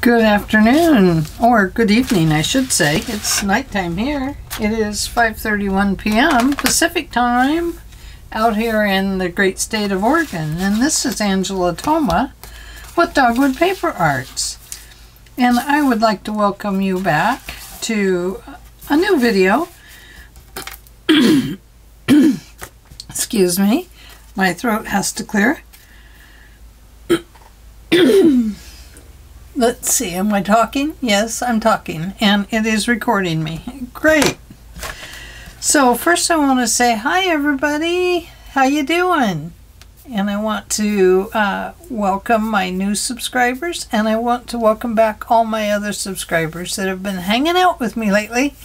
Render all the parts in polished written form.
Good afternoon, or good evening, I should say. It's nighttime here. It is 5:31 p.m. Pacific time out here in the great state of Oregon. And this is Angela Toma with Dogwood Paper Arts. And I would like to welcome you back to a new video. Excuse me, my throat has to clear. Let's see, am I talking? Yes, I'm talking, and it is recording me. Great. So first I want to say hi everybody. How you doing? And I want to welcome my new subscribers, and I want to welcome back all my other subscribers that have been hanging out with me lately,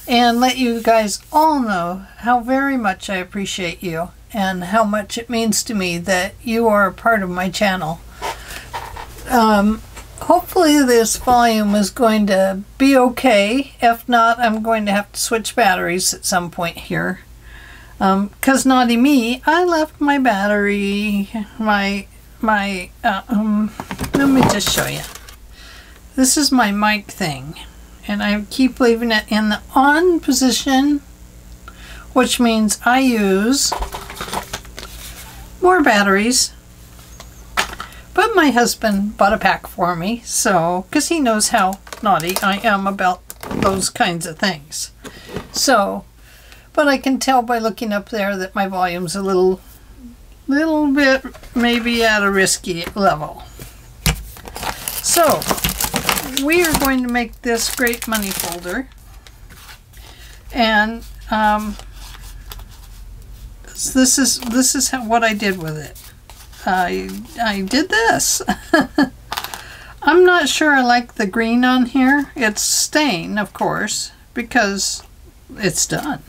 and let you guys all know how very much I appreciate you and how much it means to me that you are a part of my channel. Hopefully this volume is going to be okay. If not, I'm going to have to switch batteries at some point here. Cause naughty me, I left my battery, let me just show you. This is my mic thing, and I keep leaving it in the on position, which means I use more batteries. But my husband bought a pack for me, so, because he knows how naughty I am about those kinds of things. So, but I can tell by looking up there that my volume's a little bit maybe at a risky level. So, we are going to make this great money folder. And this is what I did with it. I did this. I'm not sure I like the green on here. It's staying, of course, because it's done.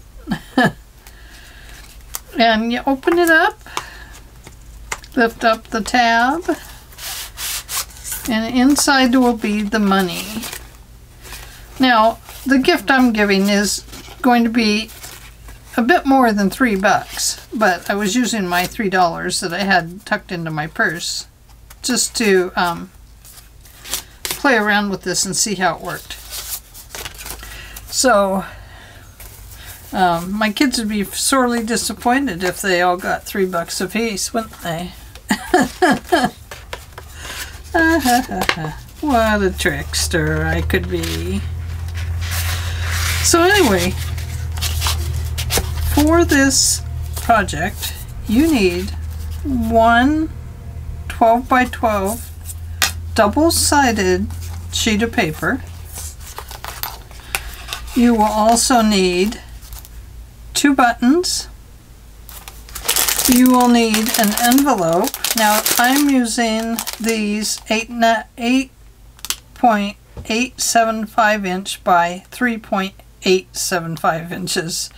And you open it up, lift up the tab, and inside will be the money. Now, the gift I'm giving is going to be a bit more than $3, but I was using my $3 that I had tucked into my purse just to play around with this and see how it worked. So my kids would be sorely disappointed if they all got $3 a piece, wouldn't they? What a trickster I could be. So anyway, for this project, you need one 12 by 12 double-sided sheet of paper. You will also need 2 buttons. You will need an envelope. Now I'm using these 8.875 inch by 3.875 inches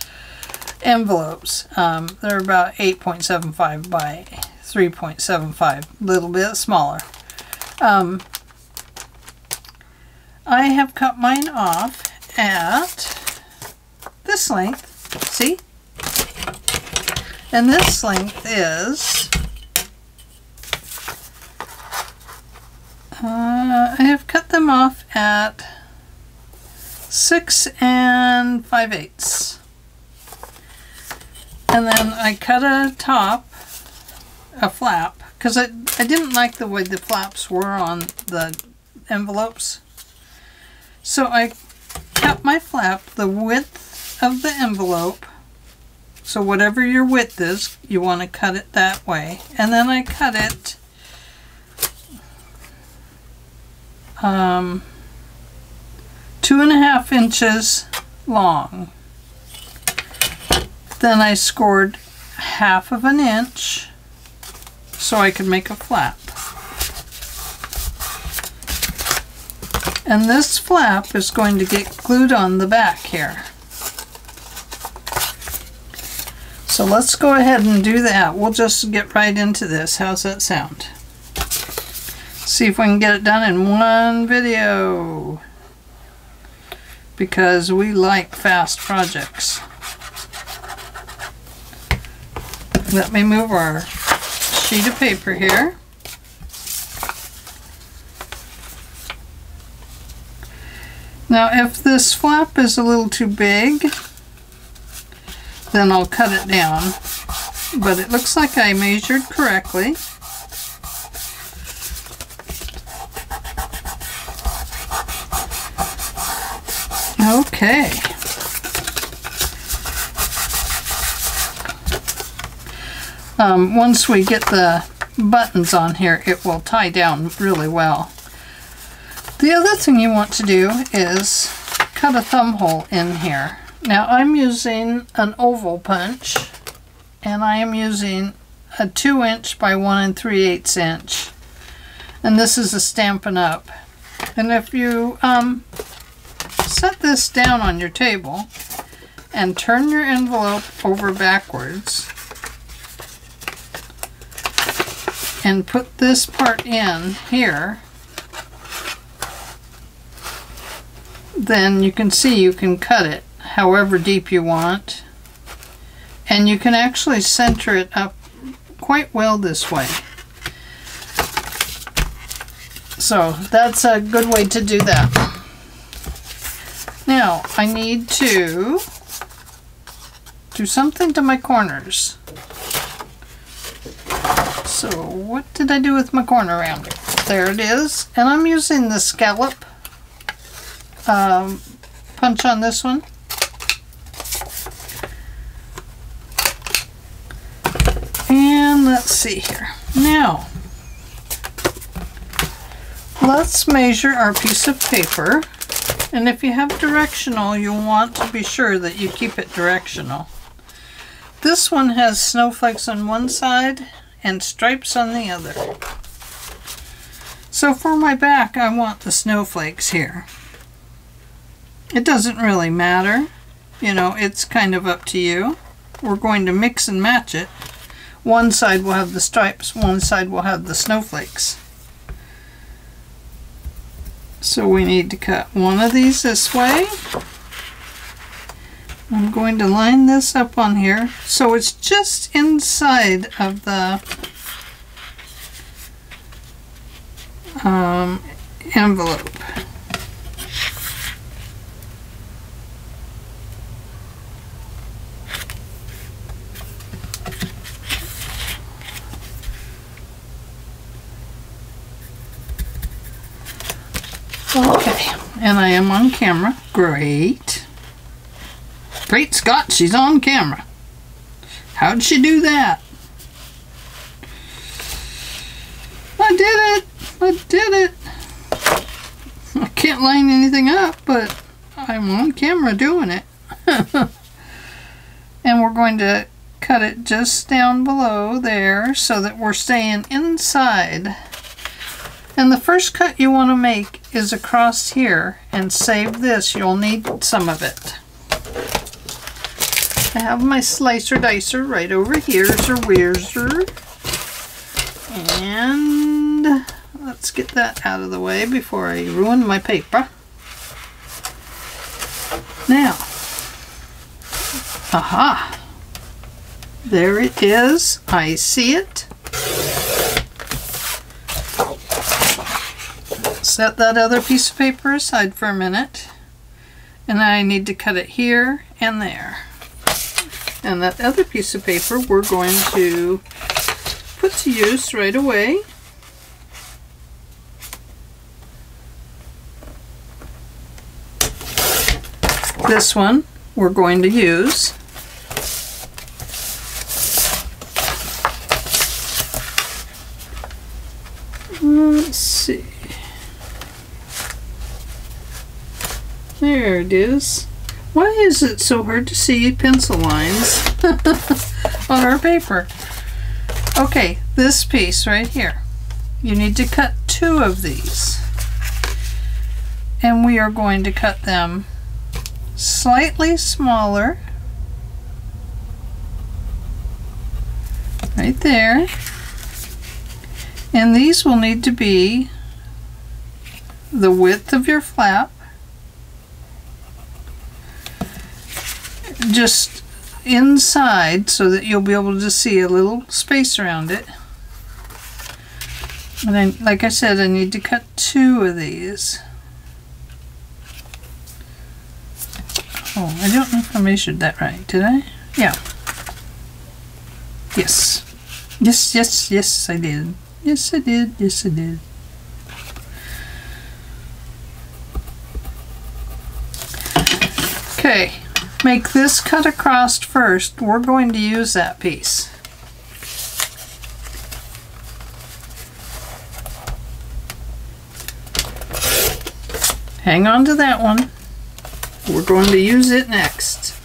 envelopes. They're about 8.75 by 3.75, a little bit smaller. I have cut mine off at this length, see? And this length is, I have cut them off at 6 5/8. And then I cut a flap, because I didn't like the way the flaps were on the envelopes. So I cut my flap the width of the envelope. So whatever your width is, you want to cut it that way. And then I cut it 2.5 inches long. Then I scored 1/2 inch so I could make a flap. And this flap is going to get glued on the back here. So let's go ahead and do that. We'll just get right into this. How's that sound? See if we can get it done in one video, because we like fast projects. Let me move our sheet of paper here. Now if this flap is a little too big, then I'll cut it down. But it looks like I measured correctly. Okay. Once we get the buttons on here, it will tie down really well. The other thing you want to do is cut a thumb hole in here. Now I'm using an oval punch, and I am using a 2" by 1 3/8 inch. And this is a Stampin' Up. And if you set this down on your table and turn your envelope over backwards and put this part in here, then you can see you can cut it however deep you want, and you can actually center it up quite well this way. So that's a good way to do that. Now I need to do something to my corners. So what did I do with my corner rounder? There it is. And I'm using the scallop punch on this one. And let's see here. Now, let's measure our piece of paper. And if you have directional, you'll want to be sure that you keep it directional. This one has snowflakes on one side and stripes on the other. So for my back, I want the snowflakes here. It doesn't really matter. You know, it's kind of up to you. We're going to mix and match it. One side will have the stripes, one side will have the snowflakes. So we need to cut one of these this way. I'm going to line this up on here so it's just inside of the envelope. Okay, and I am on camera. Great. Great Scott, she's on camera. How'd she do that? I did it! I did it! I can't line anything up, but I'm on camera doing it. And we're going to cut it just down below there so that we're staying inside. And the first cut you want to make is across here, and save this. You'll need some of it. I have my slicer dicer right over here, and let's get that out of the way before I ruin my paper. Now, aha, there it is. I see it. Set that other piece of paper aside for a minute, and I need to cut it here and there. And that other piece of paper we're going to put to use right away. This one we're going to use. Let's see. There it is. Why is it so hard to see pencil lines on our paper? Okay, this piece right here. You need to cut 2 of these. And we are going to cut them slightly smaller. Right there. And these will need to be the width of your flap. Just inside so that you'll be able to see a little space around it. And then, like I said, I need to cut 2 of these. Oh, I don't know if I measured that right. Did I? Yeah. Yes. Yes, yes, yes, I did. Yes, I did. Yes, I did. Okay. Make this cut across first. We're going to use that piece. Hang on to that one. We're going to use it next.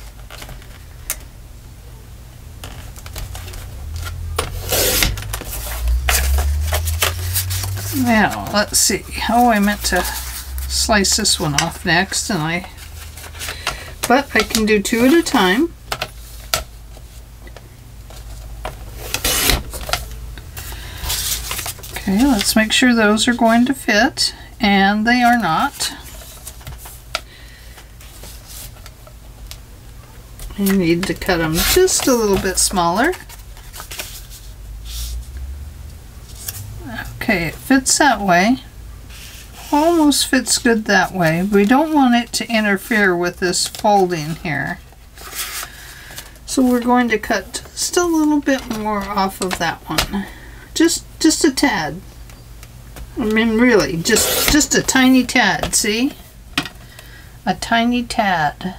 Now, let's see. Oh, I meant to slice this one off next, but I can do two at a time. Okay, let's make sure those are going to fit, and they are not. You need to cut them just a little bit smaller. Okay, it fits that way. Almost fits good that way. We don't want it to interfere with this folding here. So we're going to cut just a little bit more off of that one. Just a tad. I mean, really, just a tiny tad, see? A tiny tad.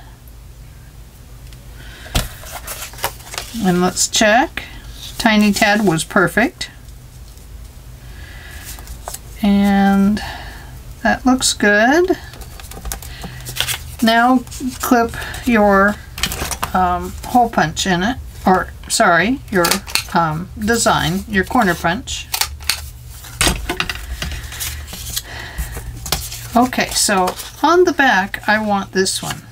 And let's check. Tiny tad was perfect. And that looks good. Now clip your hole punch in it, or sorry, your design, your corner punch. Okay, so on the back I want this one.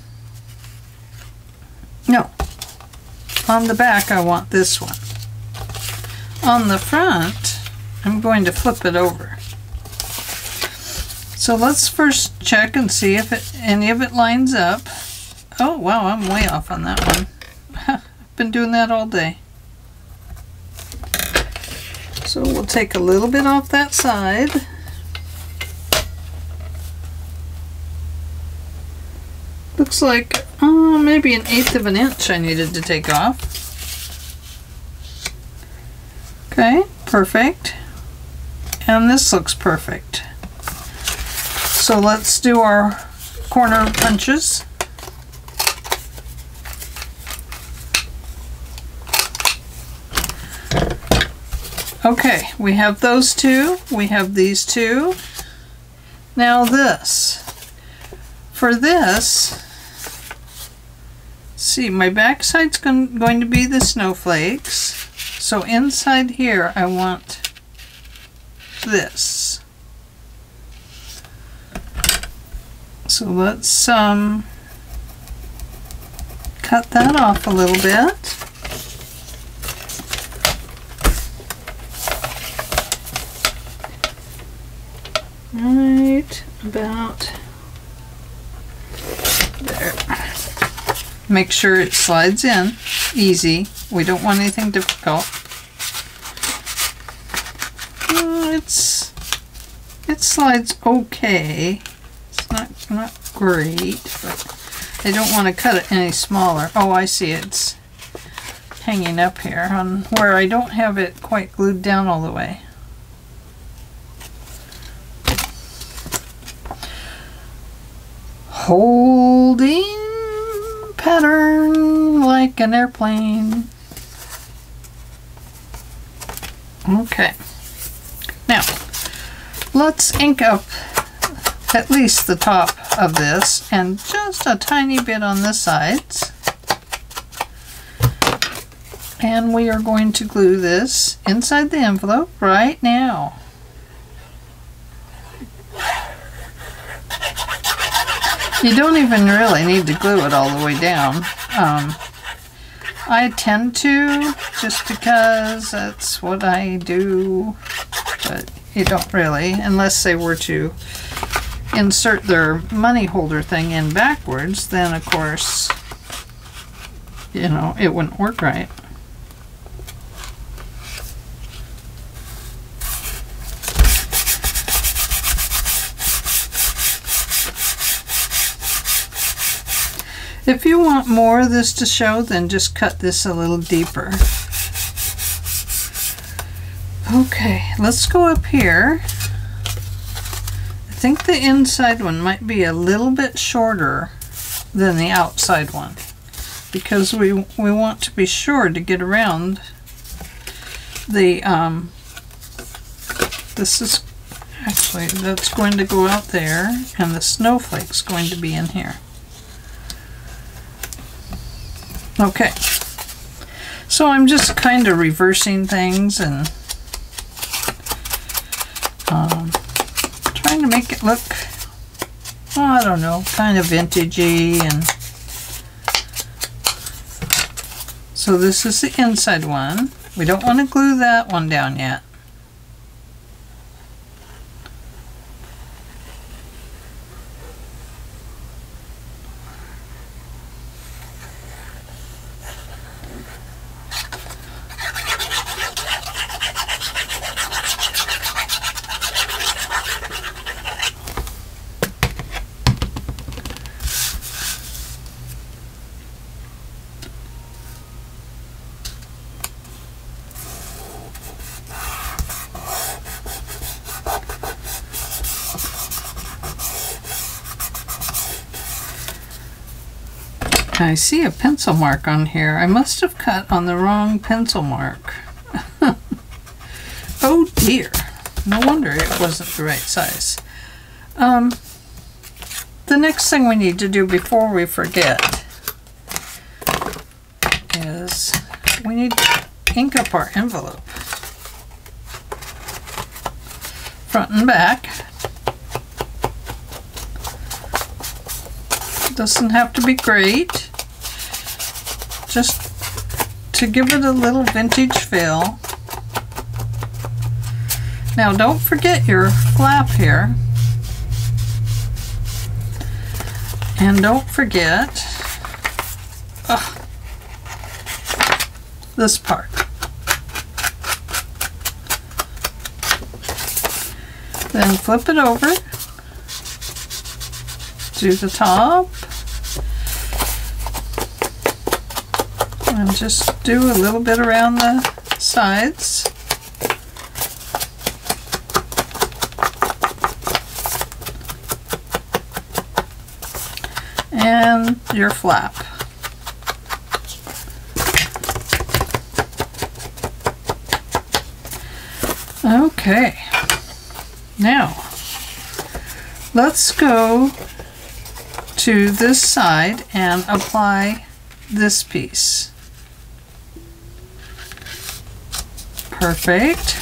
No, on the back I want this one. On the front I'm going to flip it over. So let's first check and see if any of it lines up. Oh wow, I'm way off on that one. I've been doing that all day. So we'll take a little bit off that side. Looks like maybe 1/8 of an inch I needed to take off. Okay, perfect. And this looks perfect. So let's do our corner punches. Okay, we have those two, we have these two. Now this. For this, see, my back side's going to be the snowflakes. So inside here I want this. So let's cut that off a little bit. Right about there. Make sure it slides in easy. We don't want anything difficult. It slides okay. It's not great, but I don't want to cut it any smaller. Oh, I see, it's hanging up here on where I don't have it quite glued down all the way. Holding pattern like an airplane. Okay. Now, let's ink up at least the top of this and just a tiny bit on the sides. And we are going to glue this inside the envelope right now. You don't even really need to glue it all the way down. I tend to, just because that's what I do, but you don't really, unless they were to insert their money holder thing in backwards, then of course, you know, it wouldn't work right. If you want more of this to show, then just cut this a little deeper. Okay, let's go up here. I think the inside one might be a little bit shorter than the outside one, because we want to be sure to get around the this is actually, that's going to go out there, and the snowflake's going to be in here. Okay, so I'm just kind of reversing things and trying to make it look, well, I don't know, kind of vintagey. And so this is the inside one. We don't want to glue that one down yet. I see a pencil mark on here. I must have cut on the wrong pencil mark. Oh dear. No wonder it wasn't the right size. The next thing we need to do before we forget is we need to ink up our envelope. Front and back. Doesn't have to be great, just to give it a little vintage feel. Now don't forget your flap here, and don't forget this part. Then flip it over to the top and just do a little bit around the sides. And your flap. Okay, now let's go to this side and apply this piece. Perfect.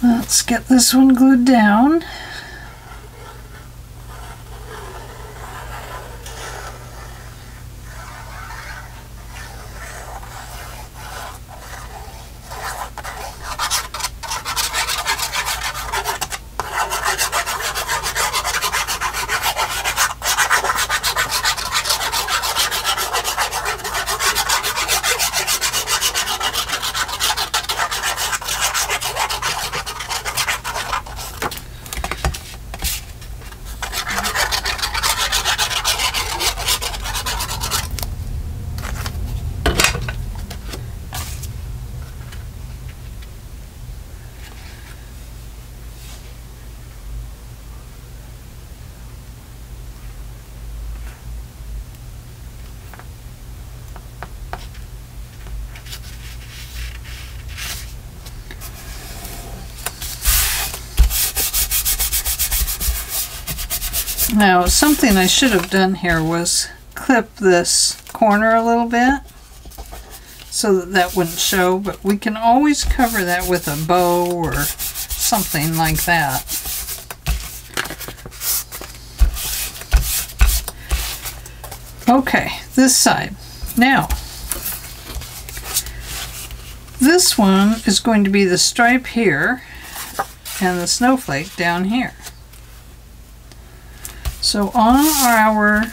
Let's get this one glued down. Now, something I should have done here was clip this corner a little bit so that that wouldn't show, but we can always cover that with a bow or something like that. Okay, this side. Now, this one is going to be the stripe here, and the snowflake down here. So on our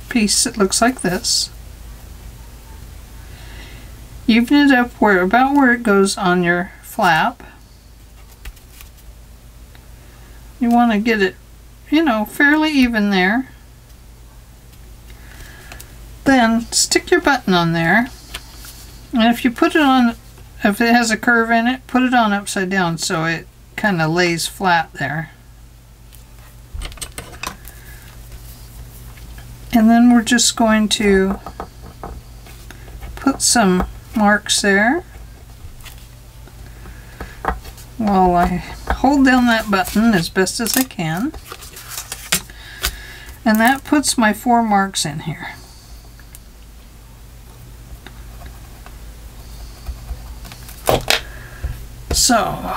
piece, it looks like this. Even it up about where it goes on your flap. You want to get it, you know, fairly even there. Then stick your button on there, and if you put it on, if it has a curve in it, put it on upside down so it kind of lays flat there. And then we're just going to put some marks there while I hold down that button as best as I can. And that puts my 4 marks in here. So,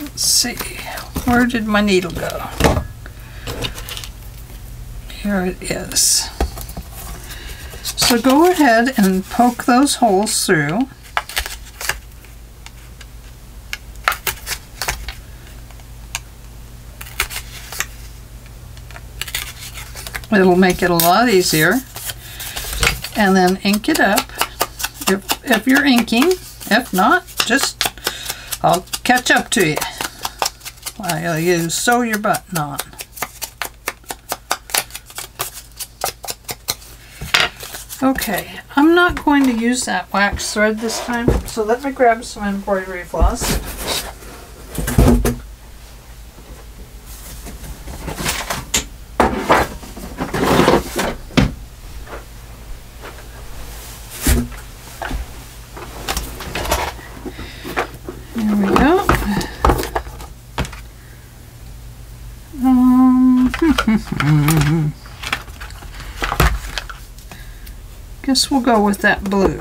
let's see, where did my needle go? Here it is. So go ahead and poke those holes through. It'll make it a lot easier. And then ink it up if you're inking. If not, just I'll catch up to you while you sew your button on. Okay, I'm not going to use that wax thread this time, so let me grab some embroidery floss. There we go. Guess we'll go with that blue.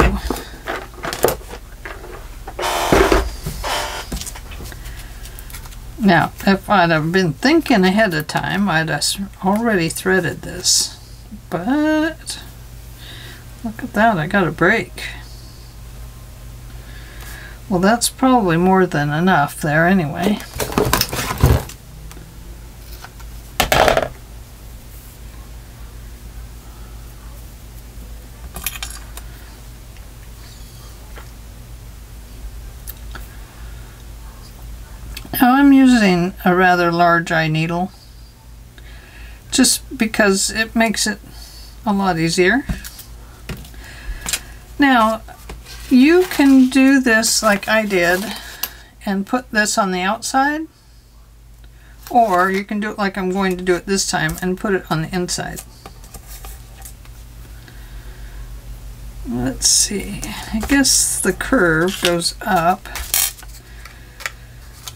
Now, if I'd have been thinking ahead of time, I'd have already threaded this. But look at that, I got a break. Well, that's probably more than enough there anyway. Now I'm using a rather large eye needle just because it makes it a lot easier. Now you can do this like I did and put this on the outside, or you can do it like I'm going to do it this time and put it on the inside. Let's see, I guess the curve goes up.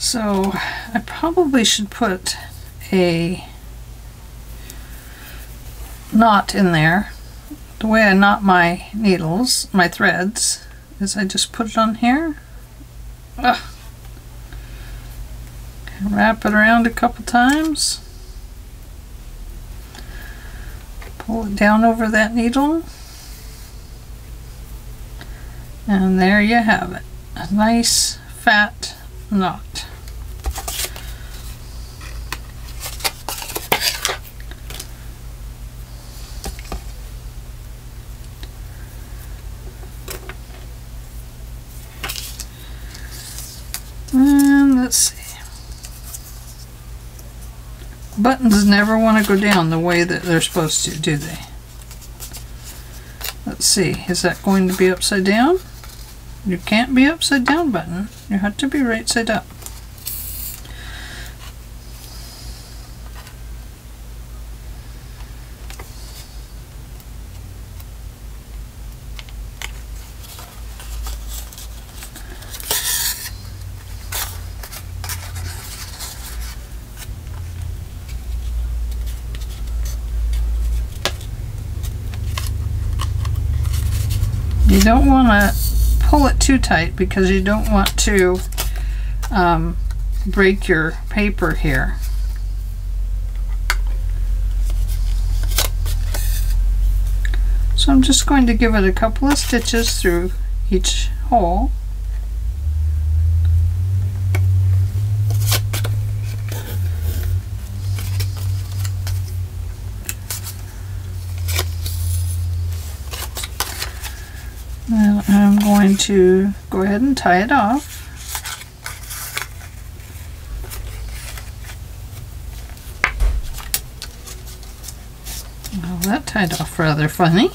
So I probably should put a knot in there. The way I knot my needles, my threads, is I just put it on here. Ugh. Wrap it around a couple times. Pull it down over that needle. And there you have it. A nice fat knot. And let's see. Buttons never want to go down the way that they're supposed to, do they? Let's see, is that going to be upside down? You can't be upside down button. You have to be right side up. You don't want to pull it too tight because you don't want to break your paper here. So So I'm just going to give it a couple of stitches through each hole. Then I'm going to go ahead and tie it off. Well, that tied off rather funny.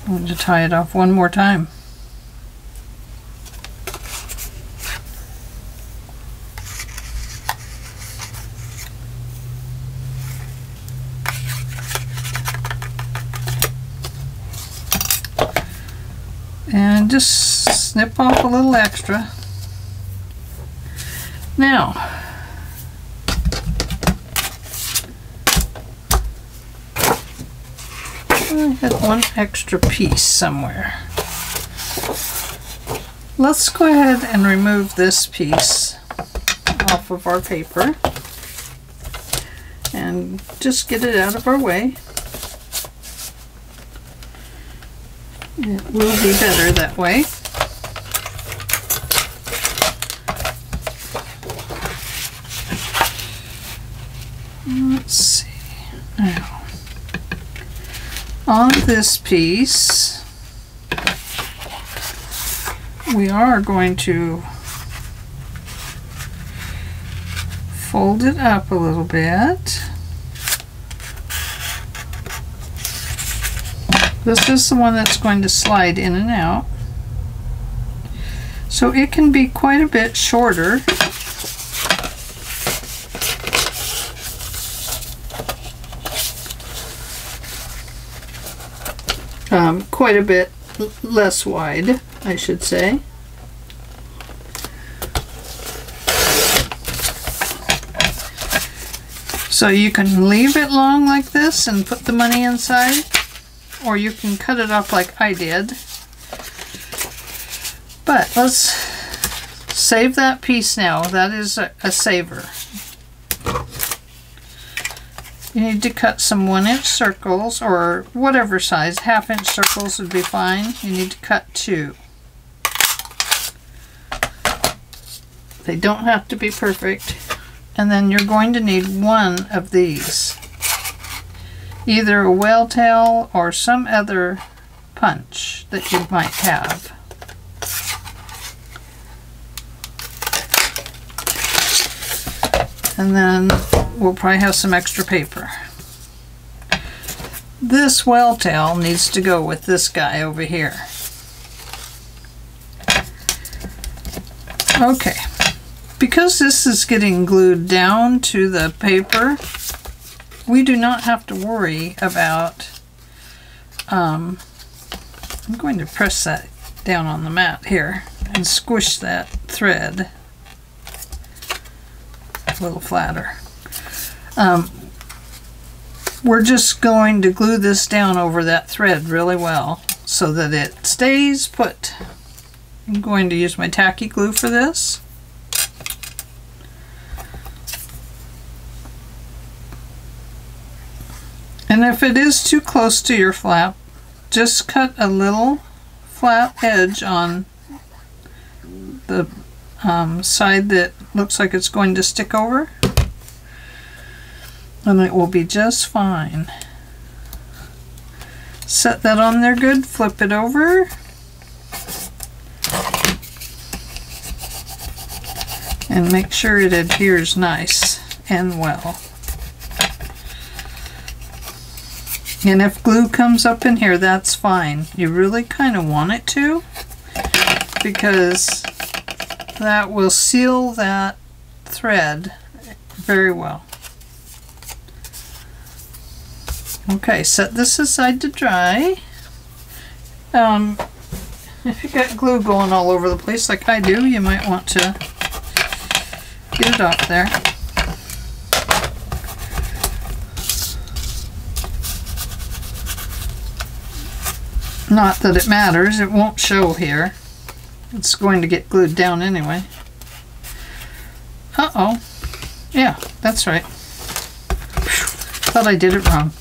I'm going to tie it off one more time. And just snip off a little extra. Now, I had one extra piece somewhere. Let's go ahead and remove this piece off of our paper and just get it out of our way. It will be better that way. Let's see. Now, on this piece, we are going to fold it up a little bit. This is the one that's going to slide in and out. So it can be quite a bit shorter. Quite a bit less wide, I should say. So you can leave it long like this and put the money inside, or you can cut it off like I did. But let's save that piece now. That is a saver. You need to cut some 1-inch circles, or whatever size. 1/2-inch circles would be fine. You need to cut 2. They don't have to be perfect. And then you're going to need one of these. Either a whale tail or some other punch that you might have. And then we'll probably have some extra paper. This whale tail needs to go with this guy over here. Okay, because this is getting glued down to the paper, we do not have to worry about, I'm going to press that down on the mat here and squish that thread a little flatter. We're just going to glue this down over that thread really well so that it stays put. I'm going to use my tacky glue for this. And if it is too close to your flap, just cut a little flat edge on the side that looks like it's going to stick over, and it will be just fine. Set that on there good, flip it over, and make sure it adheres nice and well. And if glue comes up in here, that's fine. You really kind of want it to, because that will seal that thread very well. Okay, set this aside to dry. If you got glue going all over the place like I do, you might want to get it off there. Not that it matters, it won't show here. It's going to get glued down anyway. Uh-oh. Yeah, that's right. Thought I did it wrong.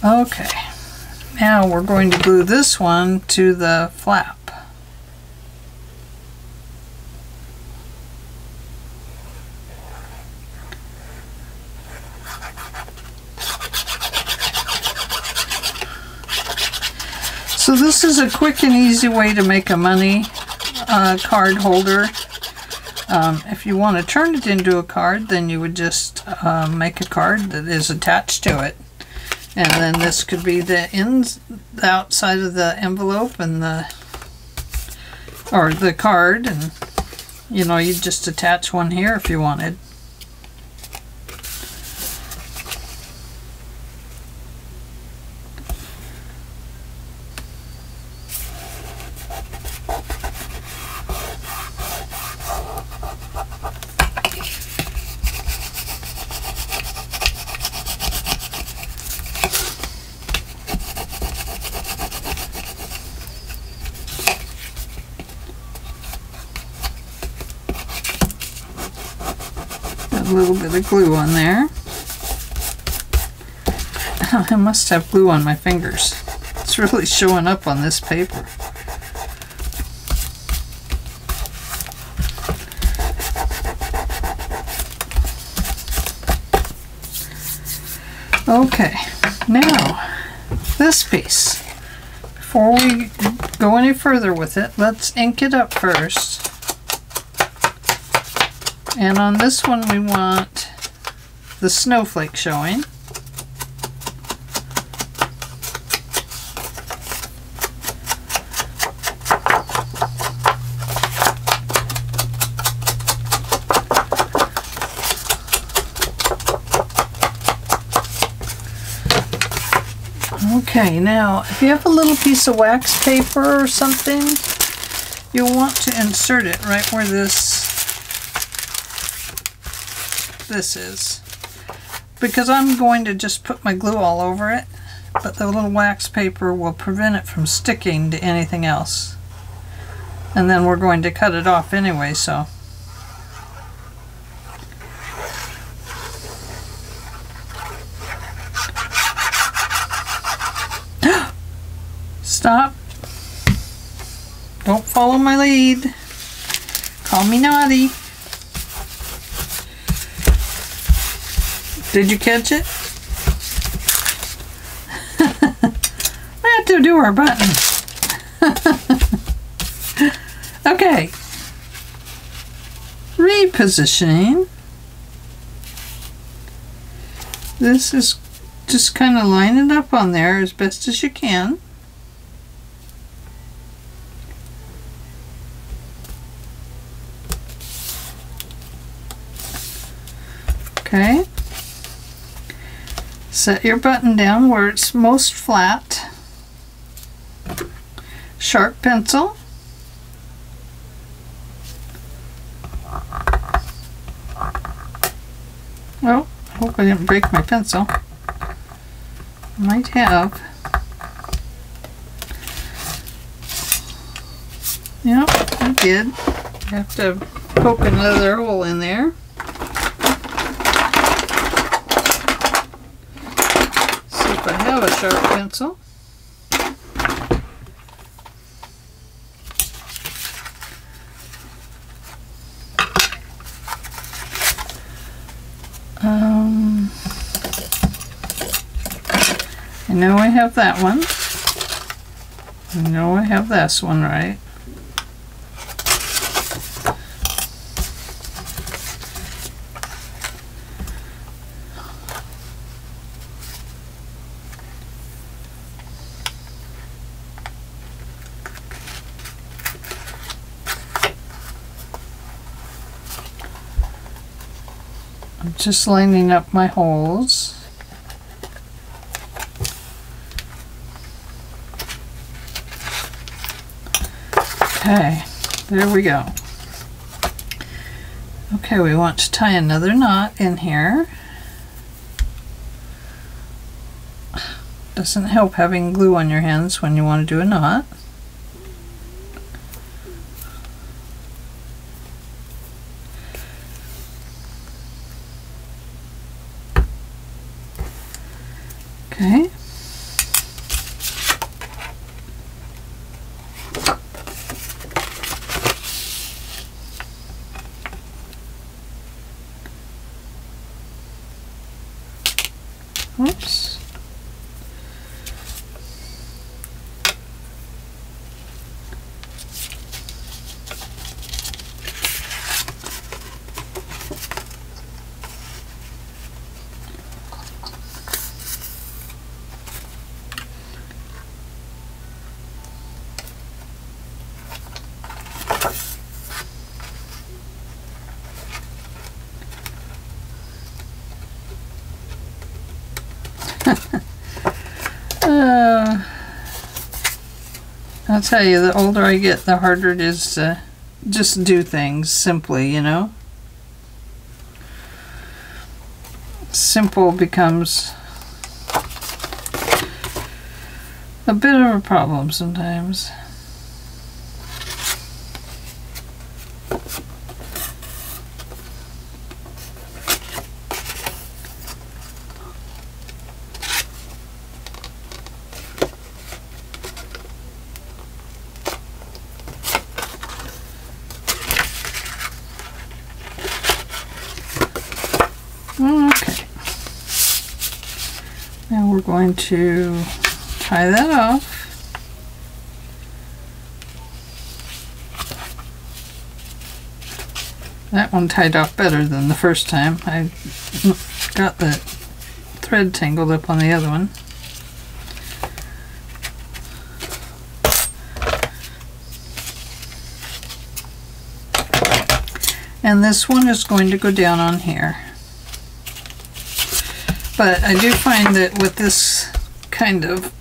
Okay. Now we're going to glue this one to the flap. So this is a quick and easy way to make a money card holder. If you want to turn it into a card, then you would just make a card that is attached to it. And then this could be the outside of the envelope and or the card, and you know, you just attach one here if you wanted. A little bit of glue on there. I must have glue on my fingers. It's really showing up on this paper. Okay, now this piece. Before we go any further with it, let's ink it up first. And on this one we want the snowflake showing. Okay, now if you have a little piece of wax paper or something, you'll want to insert it right where this is, because I'm going to just put my glue all over it, but the little wax paper will prevent it from sticking to anything else, and then we're going to cut it off anyway, so stop, don't follow my lead, call me naughty. Did you catch it? We have to do our button. Okay. Repositioning. This is just kind of line it up on there as best as you can. Okay. Set your button down where it's most flat. Sharp pencil. Oh, I hope I didn't break my pencil. Might have. Yep, I did. I have to poke another hole in there. I have a sharp pencil. I know I have that one. I know I have this one right. I'm just lining up my holes. Okay, there we go. Okay, we want to tie another knot in here. Doesn't help having glue on your hands when you want to do a knot. I'll tell you, the older I get, the harder it is to just do things simply, you know? Simple becomes a bit of a problem sometimes. Okay. Now we're going to tie that off. That one tied off better than the first time. I got the thread tangled up on the other one. And this one is going to go down on here. But I do find that with this kind of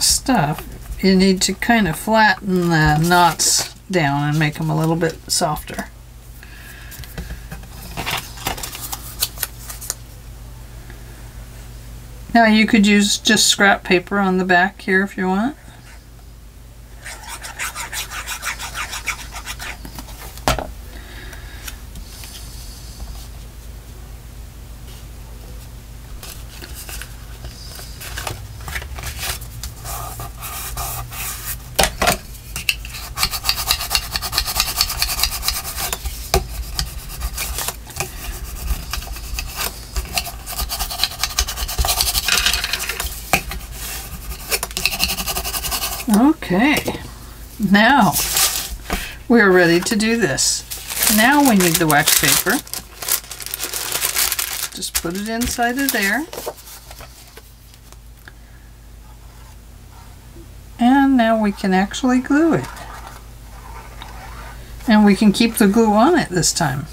stuff, you need to kind of flatten the knots down and make them a little bit softer. Now you could use just scrap paper on the back here if you want. Okay, now we are ready to do this. Now we need the wax paper. Just put it inside of there. And now we can actually glue it. And we can keep the glue on it this time.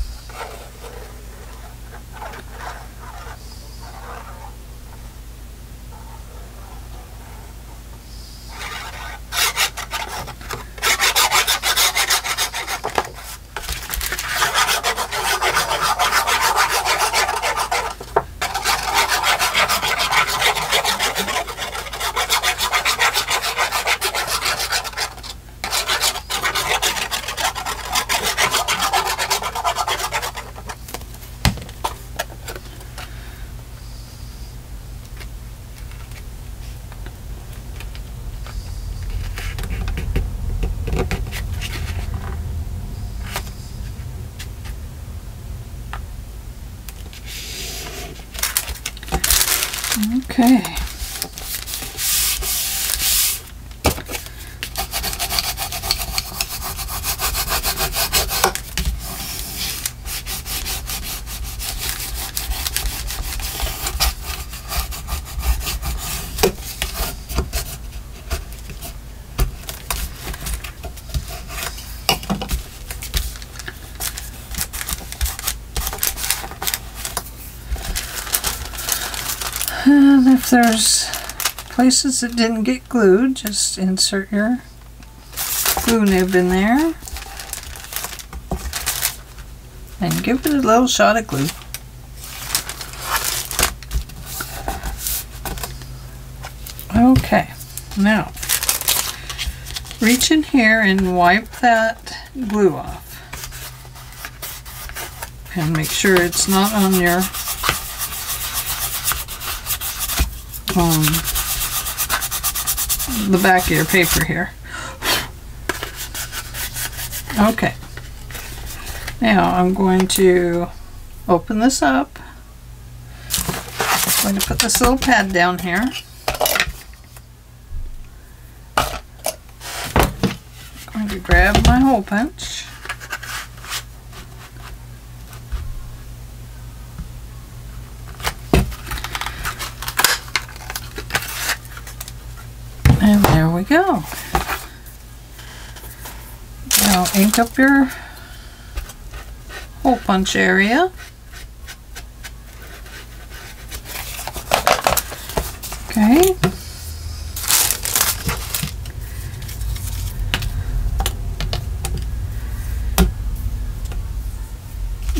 Okay. And if there's places that didn't get glued, just insert your glue nib in there and give it a little shot of glue. Okay, now reach in here and wipe that glue off and make sure it's not on your the back of your paper here. Okay, now I'm going to open this up. I'm going to put this little pad down here. I'm going to grab my hole punch. And there we go. Now ink up your hole punch area. Okay.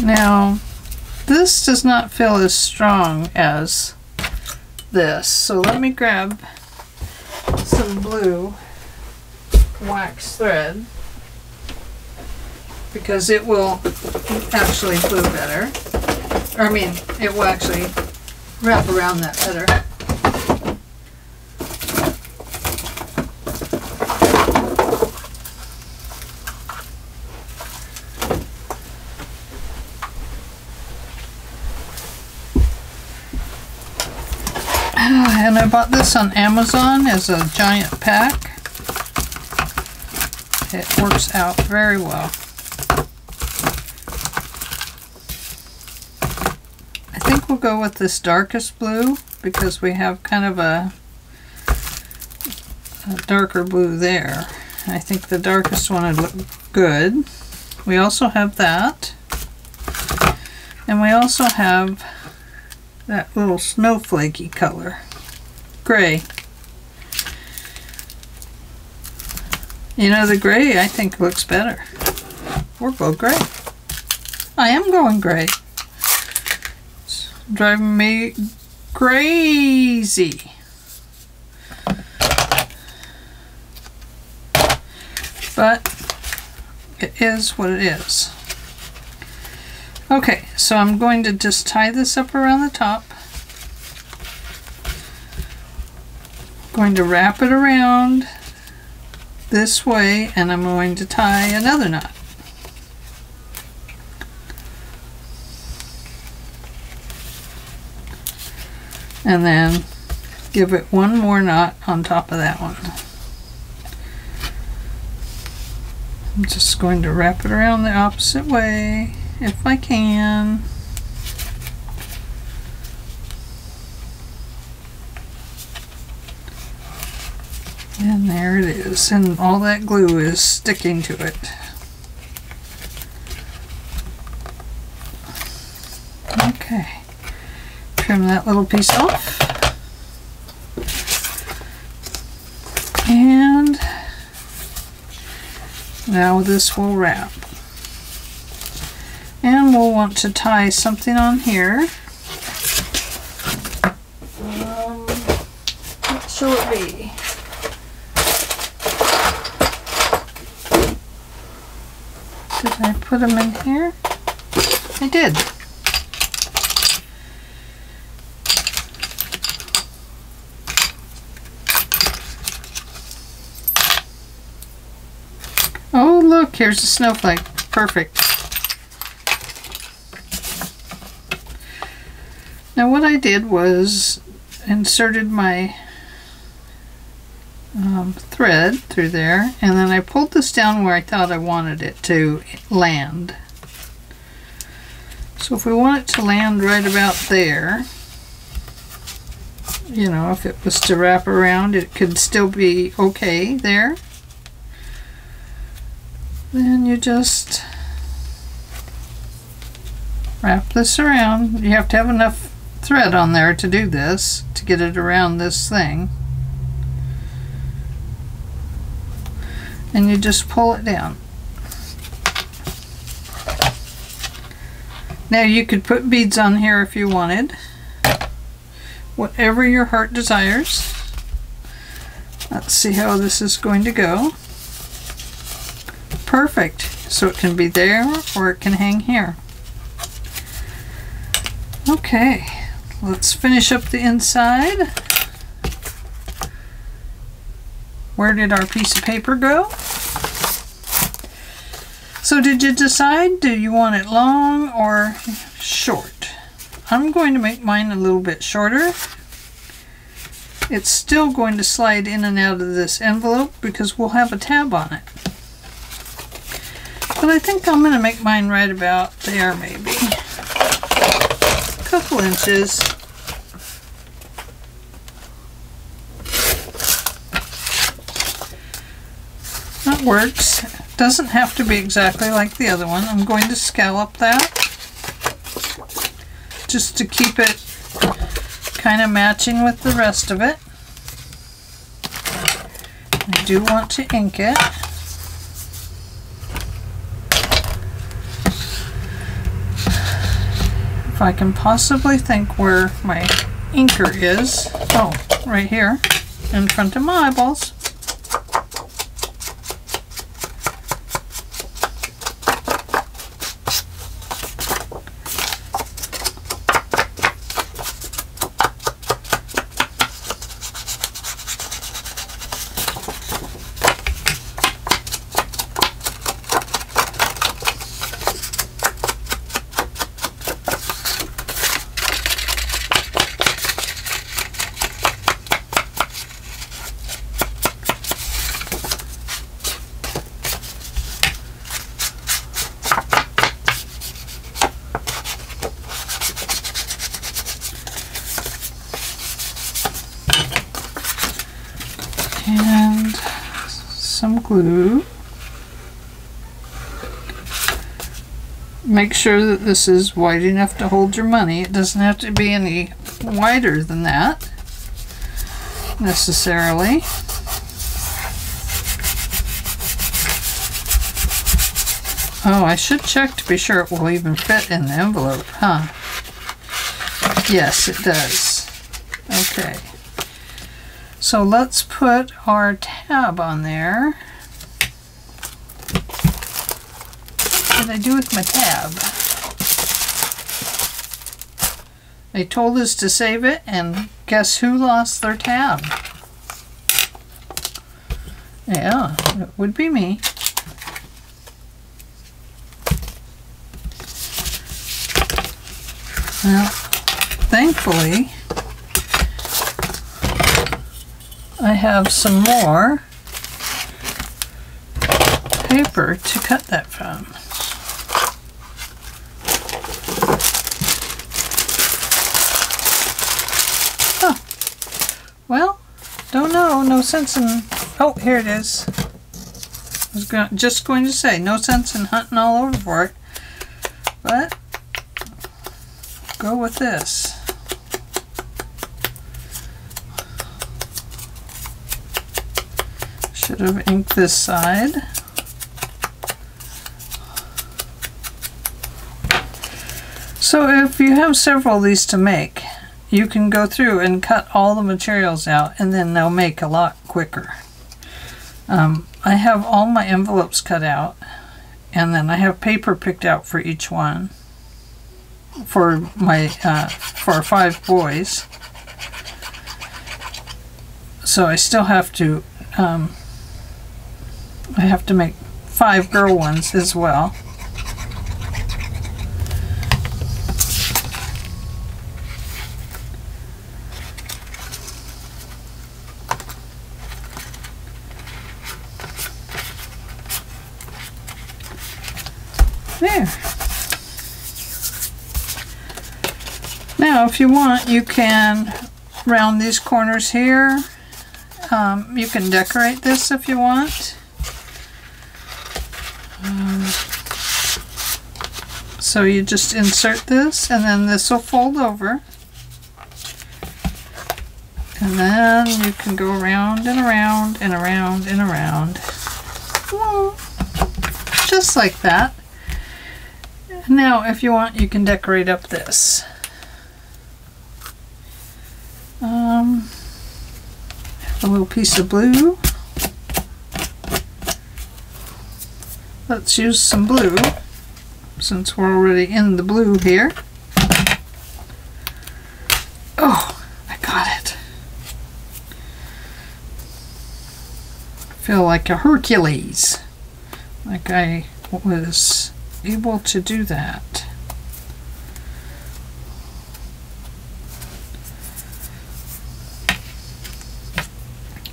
Now, this does not feel as strong as this, so let me grab some blue wax thread because it will actually glue better. Or, I mean, it will actually wrap around that better. And I bought this on Amazon as a giant pack. It works out very well. I think we'll go with this darkest blue because we have kind of a darker blue there. I think the darkest one would look good. We also have that. And we also have that little snowflakey color. Gray. You know, the gray I think looks better. We'll go gray. I am going gray. It's driving me crazy. But it is what it is. Okay, so I'm going to just tie this up around the top. Going to wrap it around this way, and I'm going to tie another knot. And then give it one more knot on top of that one. I'm just going to wrap it around the opposite way if I can. And there it is, and all that glue is sticking to it. Okay, trim that little piece off. And now this will wrap. And we'll want to tie something on here. What shall it be? Did I put them in here? I did. Oh, look, here's a snowflake. Perfect. Now what I did was inserted my thread through there, and then I pulled this down where I thought I wanted it to land. So if we want it to land right about there, you know, if it was to wrap around, it could still be okay there. Then you just wrap this around. You have to have enough thread on there to do this, to get it around this thing. And you just pull it down. Now you could put beads on here if you wanted. Whatever your heart desires. Let's see how this is going to go. Perfect. So it can be there or it can hang here. Okay, let's finish up the inside. Where did our piece of paper go? So did you decide, do you want it long or short? I'm going to make mine a little bit shorter. It's still going to slide in and out of this envelope because we'll have a tab on it. But I think I'm going to make mine right about there, maybe. A couple inches. That works. Doesn't have to be exactly like the other one. I'm going to scallop that just to keep it kind of matching with the rest of it. I do want to ink it. if I can possibly think where my inker is. Oh, right here in front of my eyeballs. And some glue. Make sure that this is wide enough to hold your money. It doesn't have to be any wider than that necessarily. Oh, I should check to be sure it will even fit in the envelope, huh? Yes, it does. Okay. So let's put our tab on there. What did I do with my tab? They told us to save it, and guess who lost their tab? Yeah, it would be me. Well, thankfully, I have some more paper to cut that from. Huh. Well, don't know. No sense in... Oh, here it is. I was just going to say, no sense in hunting all over for it. But, go with this. Should have inked this side. So if you have several of these to make, you can go through and cut all the materials out, and then they'll make a lot quicker. I have all my envelopes cut out, and then I have paper picked out for each one for my for 5 boys. So I still have to I have to make 5 girl ones as well. There. Now, if you want, you can round these corners here. You can decorate this if you want. So you just insert this, and then this will fold over. And then you can go around and around and around and around. Just like that. Now, if you want, you can decorate up this. A little piece of blue. Let's use some blue, since we're already in the blue here. Oh, I got it. I feel like a Hercules. Like I was able to do that.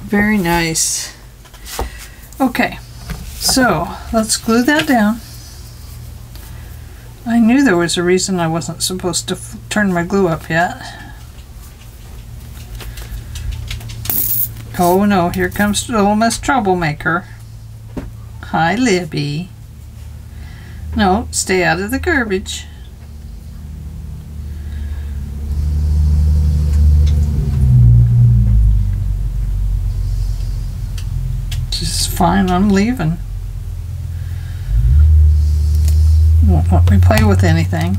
Very nice. Okay, so let's glue that down. I knew there was a reason I wasn't supposed to turn my glue up yet. Oh no, here comes little Miss Troublemaker. Hi, Libby. No, stay out of the garbage. Just fine, I'm leaving. Won't let me play with anything.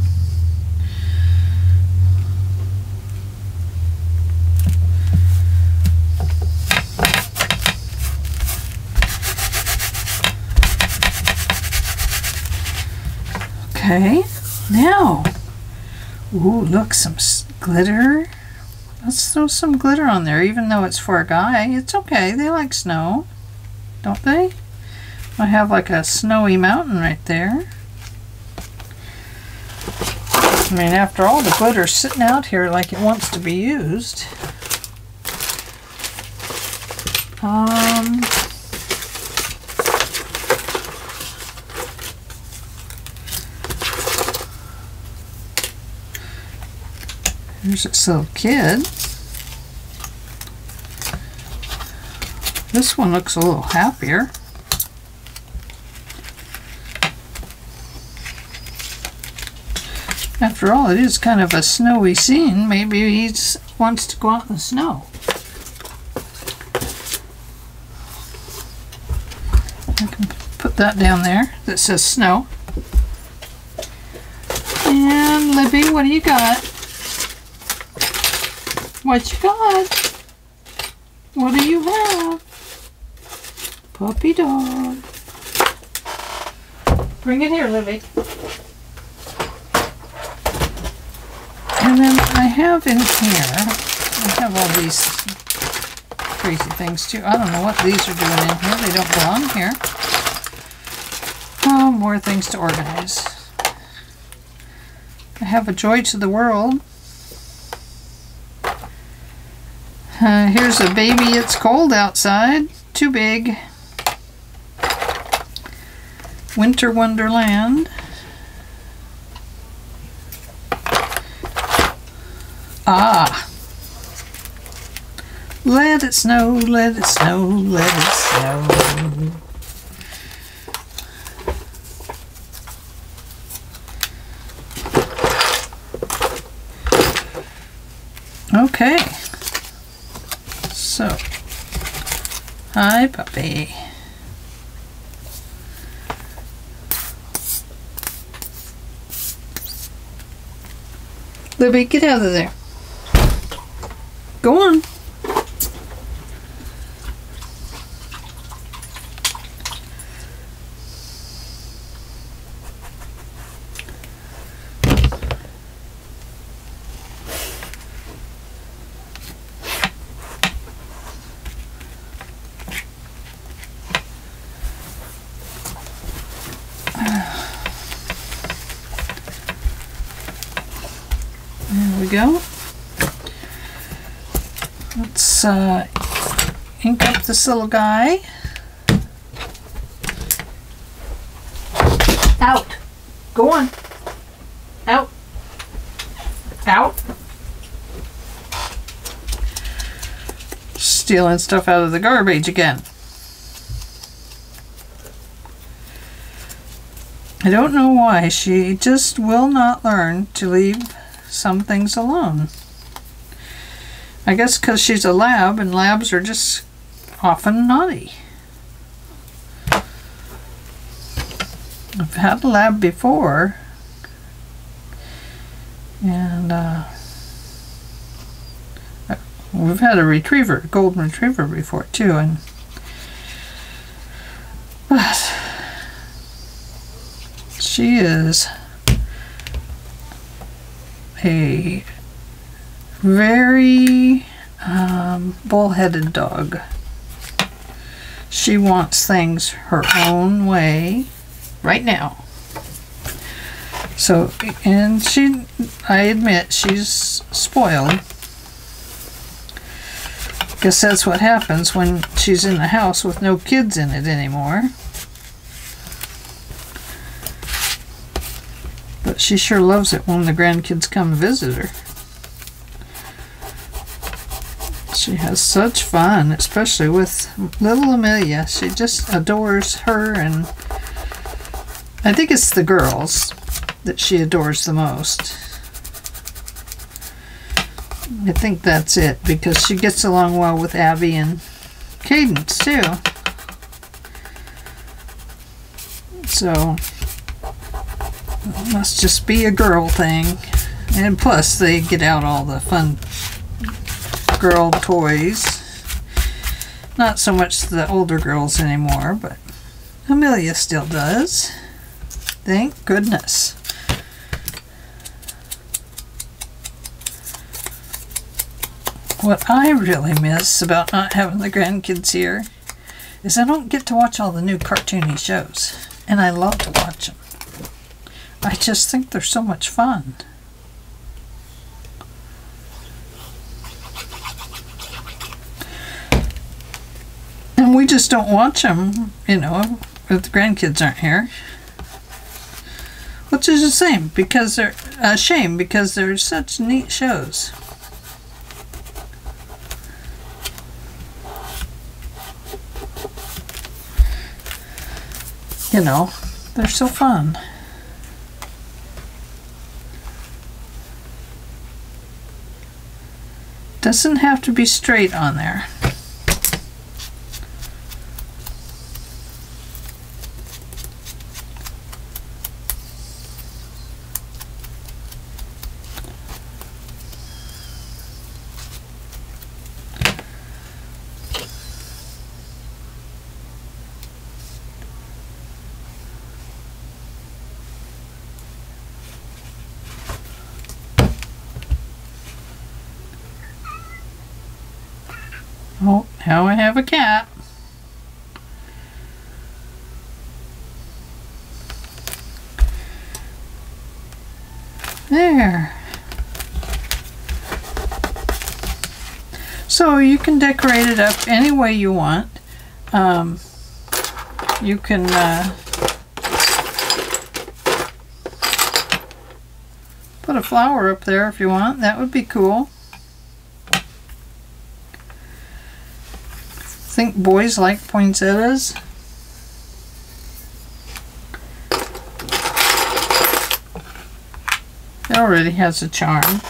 Okay, now, ooh, look, some glitter. Let's throw some glitter on there, even though it's for a guy. It's okay, they like snow, don't they? I have like a snowy mountain right there. I mean, after all, the glitter's sitting out here like it wants to be used. Here's this little kid. This one looks a little happier. After all, it is kind of a snowy scene. Maybe he wants to go out in the snow. I can put that down there that says snow. And Libby, what do you got? What you got? What do you have? Puppy dog. Bring it here, Libby. And then I have in here, I have all these crazy things too. I don't know what these are doing in here. They don't belong here. Oh, more things to organize. I have a Joy to the World. Here's a baby, it's cold outside. Too big. Winter Wonderland. Ah. Let it snow, let it snow, let it snow. Okay. So, hi puppy. Libby, get out of there. Go on. There we go. Let's ink up this little guy. Out. Go on. Out. Out. Stealing stuff out of the garbage again. I don't know why she just will not learn to leave some things alone. I guess because she's a lab, and labs are just often naughty. I've had a lab before, and we've had a retriever, golden retriever before too, and but she is a very bullheaded dog. She wants things her own way right now. So, and I admit, she's spoiled. Guess that's what happens when she's in the house with no kids in it anymore. But she sure loves it when the grandkids come visit her. She has such fun, especially with little Amelia. She just adores her, and I think it's the girls that she adores the most. I think that's it, because she gets along well with Abby and Cadence too. So it must just be a girl thing. And plus they get out all the fun girl toys. Not so much the older girls anymore, but Amelia still does. Thank goodness. What I really miss about not having the grandkids here is I don't get to watch all the new cartoony shows. And I love to watch them. I just think they're so much fun. And we just don't watch them, you know, if the grandkids aren't here. Which is a shame because they're such neat shows. You know, they're so fun. Doesn't have to be straight on there. Oh, now I have a cat. There. So you can decorate it up any way you want. You can put a flower up there if you want. That would be cool. I think boys like poinsettias. It already has a charm.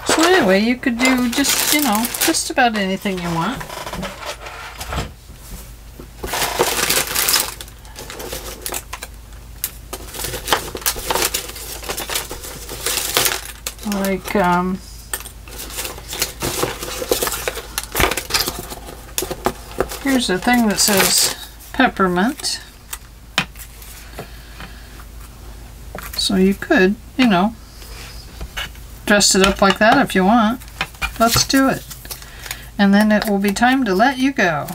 So anyway, you could do just, you know, just about anything you want. Like, here's a thing that says peppermint. So you could, you know, dress it up like that if you want. Let's do it. And then it will be time to let you go.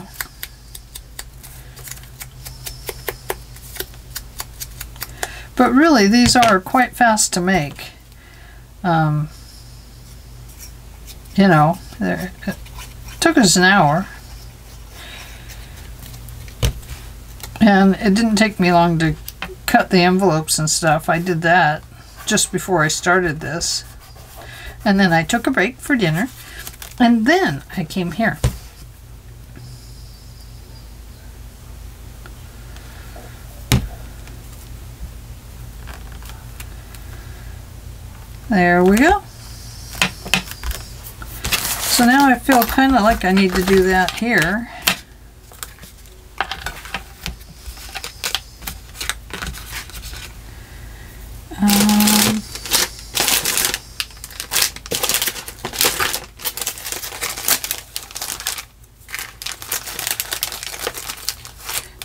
But really, these are quite fast to make. You know, it took us an hour. And it didn't take me long to cut the envelopes and stuff. I did that just before I started this. And then I took a break for dinner. And then I came here. There we go. So now I feel kind of like I need to do that here.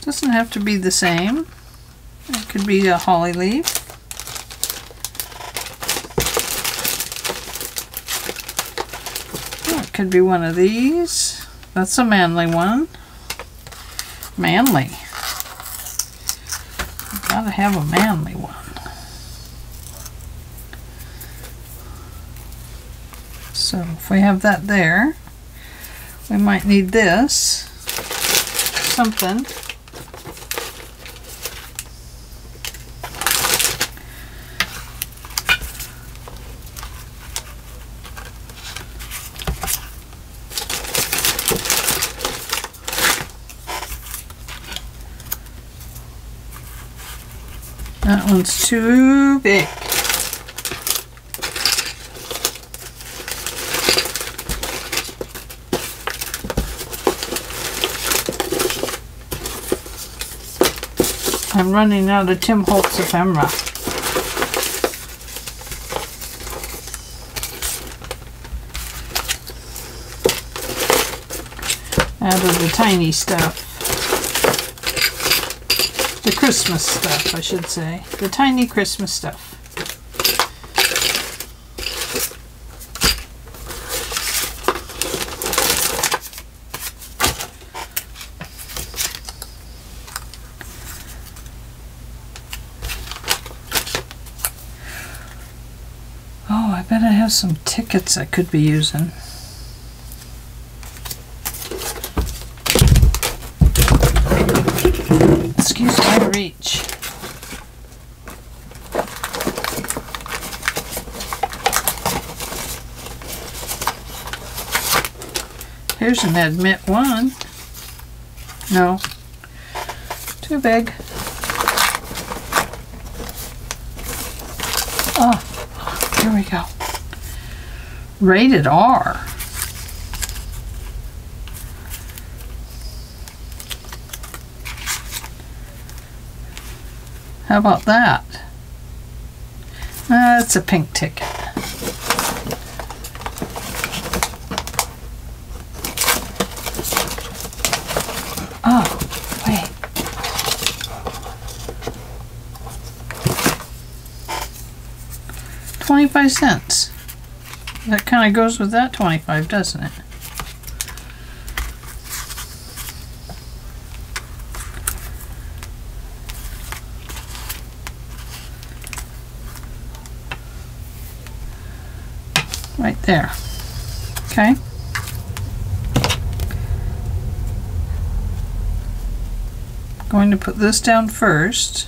Doesn't have to be the same. It could be a holly leaf. Could be one of these. That's a manly one. Manly. Gotta have a manly one. So if we have that there, we might need this. Something. That one's too big. I'm running out of Tim Holtz ephemera. out of the tiny stuff. The Christmas stuff, I should say. The tiny Christmas stuff. Oh, I bet I have some tickets I could be using. Excuse my reach. Here's an admit one. No. Too big. Oh. Here we go. Rated R. How about that? That's a pink ticket. Oh, wait. $0.25. That kind of goes with that 25, doesn't it? Right there. Okay. Going to put this down first.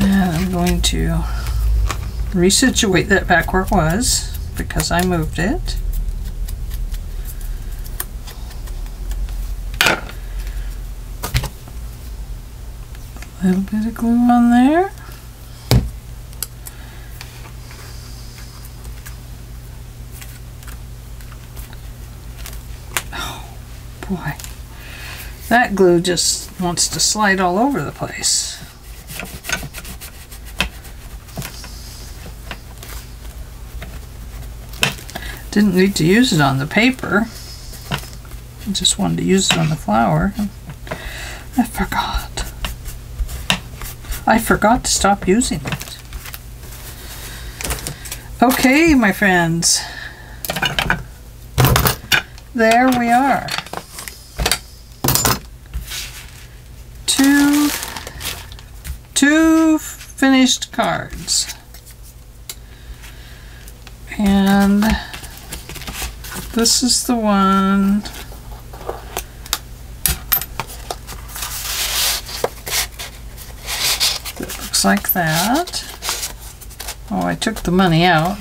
I'm going to resituate that back where it was because I moved it. A little bit of glue on there. Oh boy, that glue just wants to slide all over the place. Didn't need to use it on the paper. I just wanted to use it on the flower. I forgot. I forgot to stop using it. Okay, my friends. There we are. Two finished cards. And this is the one that looks like that. Oh, I took the money out.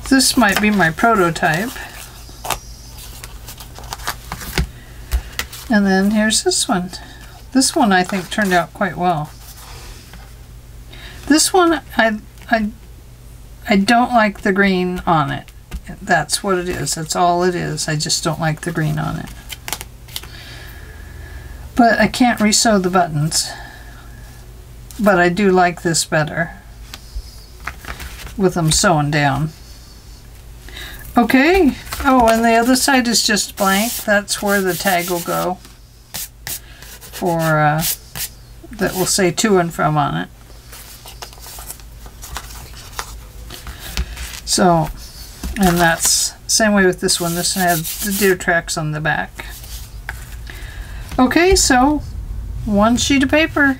This might be my prototype. And then here's this one. This one I think turned out quite well. This one I don't like the green on it. That's what it is. That's all it is. I just don't like the green on it. But I can't resew the buttons. But I do like this better with them sewn down. Okay. Oh, and the other side is just blank. That's where the tag will go. For that will say to and from on it. So, and that's same way with this one. This has the deer tracks on the back. Okay, so one sheet of paper,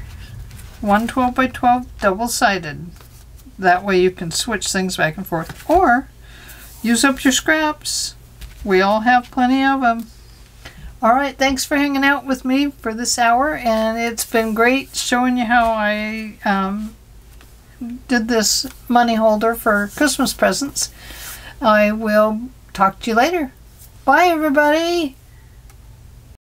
112 by 12 double-sided. That way you can switch things back and forth. Or use up your scraps. We all have plenty of them. Alright, thanks for hanging out with me for this hour, and it's been great showing you how I did this money holder for Christmas presents. I will talk to you later. Bye, everybody!